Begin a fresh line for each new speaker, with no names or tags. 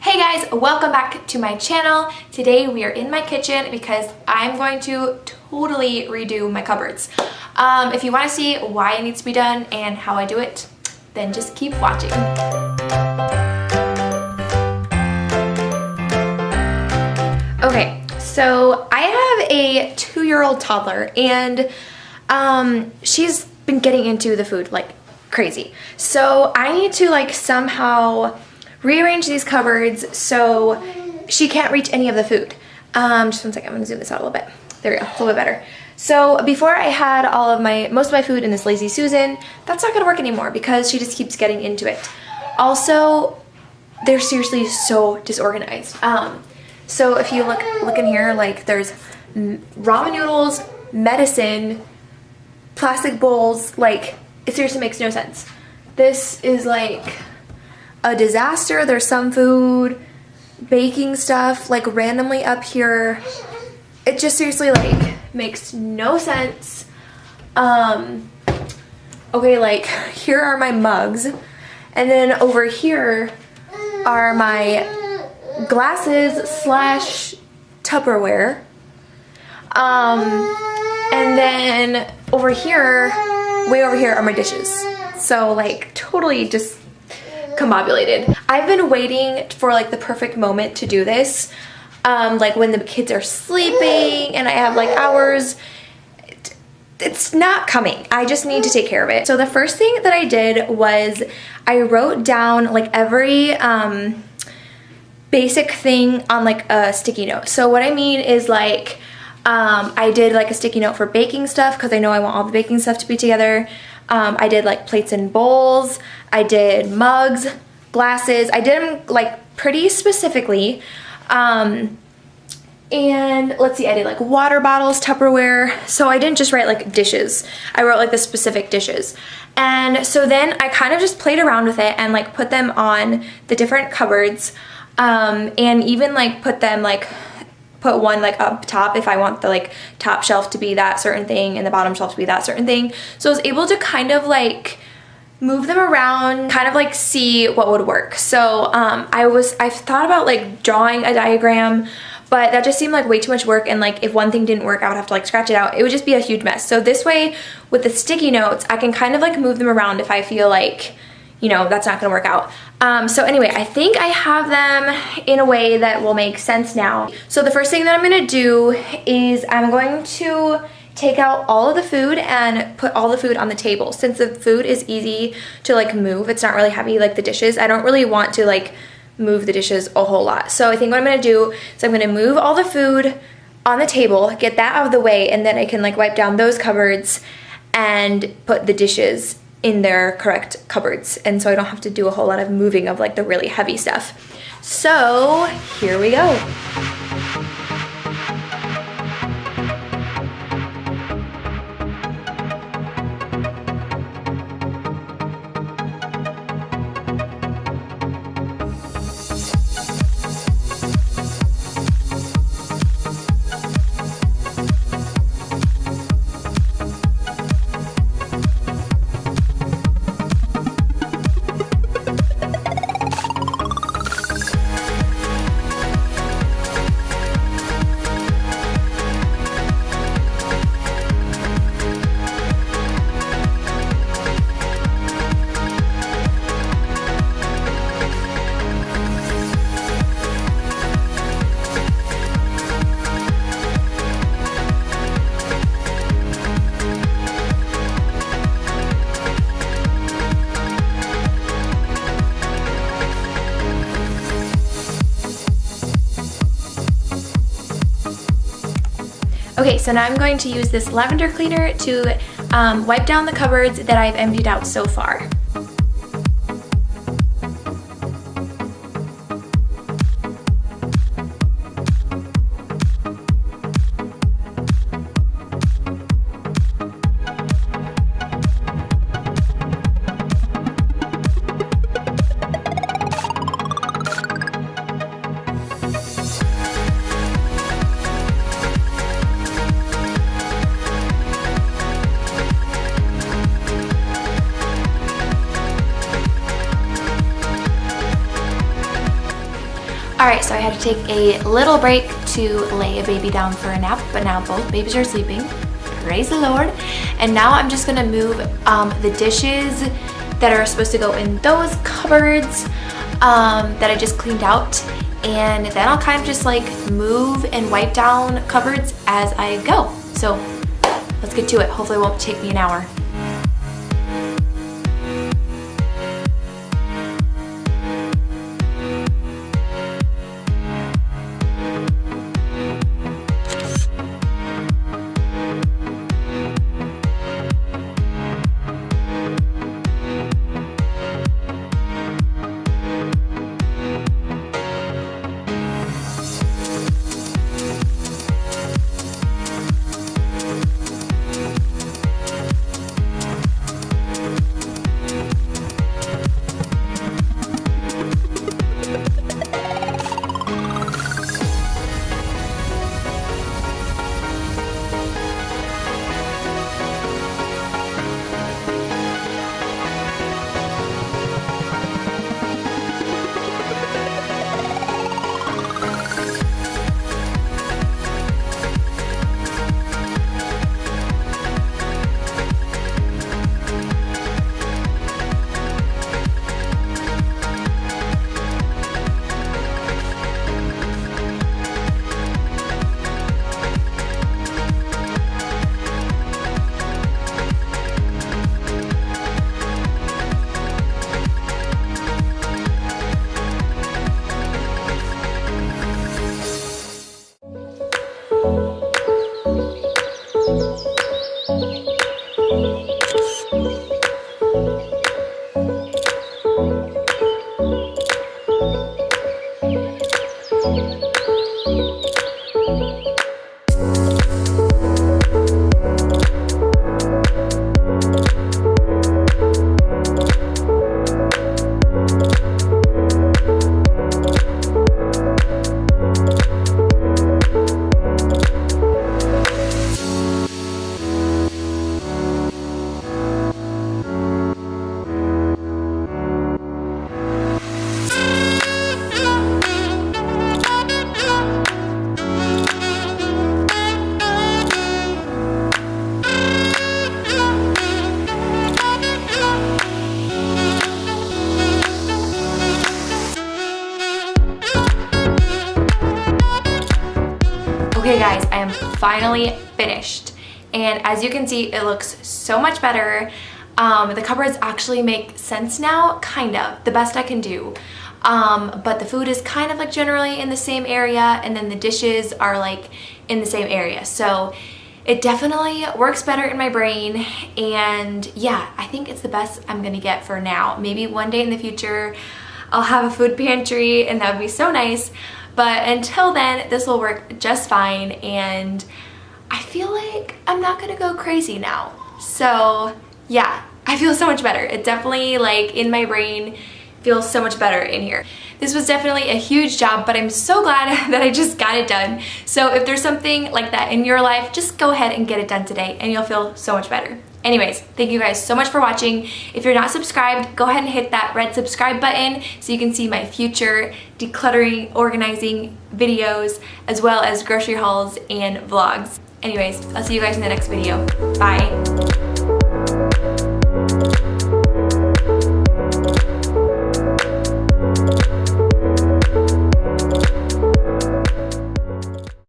Hey guys, welcome back to my channel. Today we are in my kitchen because I'm going to totally redo my cupboards. If you want to see why it needs to be done and how I do it, then just keep watching. Okay, so I have a 2-year-old toddler and she's been getting into the food like crazy. So I need to somehow rearrange these cupboards so she can't reach any of the food. Just one second, I'm gonna zoom this out a little bit. There we go, a little bit better. So before I had most of my food in this Lazy Susan, that's not gonna work anymore because she just keeps getting into it. Also, they're seriously so disorganized. So if you look in here, there's ramen noodles, medicine, plastic bowls, it seriously makes no sense. This is a disaster. There's some food, baking stuff, randomly up here. It just seriously, makes no sense. Okay, here are my mugs. And then over here are my glasses / Tupperware. And then way over here are my dishes. So, totally just combobulated. I've been waiting for the perfect moment to do this, when the kids are sleeping and I have hours. It's not coming. I just need to take care of it. So the first thing that I did was I wrote down every basic thing on a sticky note. So what I mean is I did a sticky note for baking stuff because I know I want all the baking stuff to be together. I did plates and bowls. I did mugs, glasses. I did them pretty specifically. And let's see, I did water bottles, Tupperware. So I didn't just write dishes. I wrote the specific dishes. And so then I kind of just played around with it and put them on the different cupboards. And even put them put one up top if I want the top shelf to be that certain thing and the bottom shelf to be that certain thing. So I was able to kind of move them around, kind of see what would work. So I've thought about drawing a diagram, but that just seemed way too much work, and if one thing didn't work I would have to scratch it out. It would just be a huge mess. So this way with the sticky notes I can kind of move them around if I feel that's not gonna work out. So anyway, I think I have them in a way that will make sense now. So the first thing that I'm gonna do is I'm going to take out all of the food and put all the food on the table. Since the food is easy to move, it's not really heavy like the dishes. I don't really want to move the dishes a whole lot. So I think what I'm gonna do is I'm gonna move all the food on the table, get that out of the way, and then I can wipe down those cupboards and put the dishes in their correct cupboards, and so I don't have to do a whole lot of moving of the really heavy stuff. So here we go. Okay, so now I'm going to use this lavender cleaner to wipe down the cupboards that I've emptied out so far. Alright, so I had to take a little break to lay a baby down for a nap, but now both babies are sleeping. Praise the Lord. And now I'm just gonna move the dishes that are supposed to go in those cupboards that I just cleaned out. And then I'll kind of just like move and wipe down cupboards as I go. So let's get to it. Hopefully it won't take me an hour. Okay guys, I am finally finished, and as you can see, it looks so much better. The cupboards actually make sense now, kind of, the best I can do. But the food is kind of like generally in the same area, and then the dishes are like in the same area. So it definitely works better in my brain, and yeah, I think it's the best I'm gonna get for now. Maybe one day in the future, I'll have a food pantry, and that would be so nice. But until then, this will work just fine, and I feel like I'm not gonna go crazy now. So yeah, I feel so much better. It definitely, like, in my brain feels so much better in here. This was definitely a huge job, but I'm so glad that I just got it done. So if there's something like that in your life, just go ahead and get it done today, and you'll feel so much better. Anyways, thank you guys so much for watching. If you're not subscribed, go ahead and hit that red subscribe button so you can see my future decluttering, organizing videos, as well as grocery hauls and vlogs. Anyways, I'll see you guys in the next video. Bye.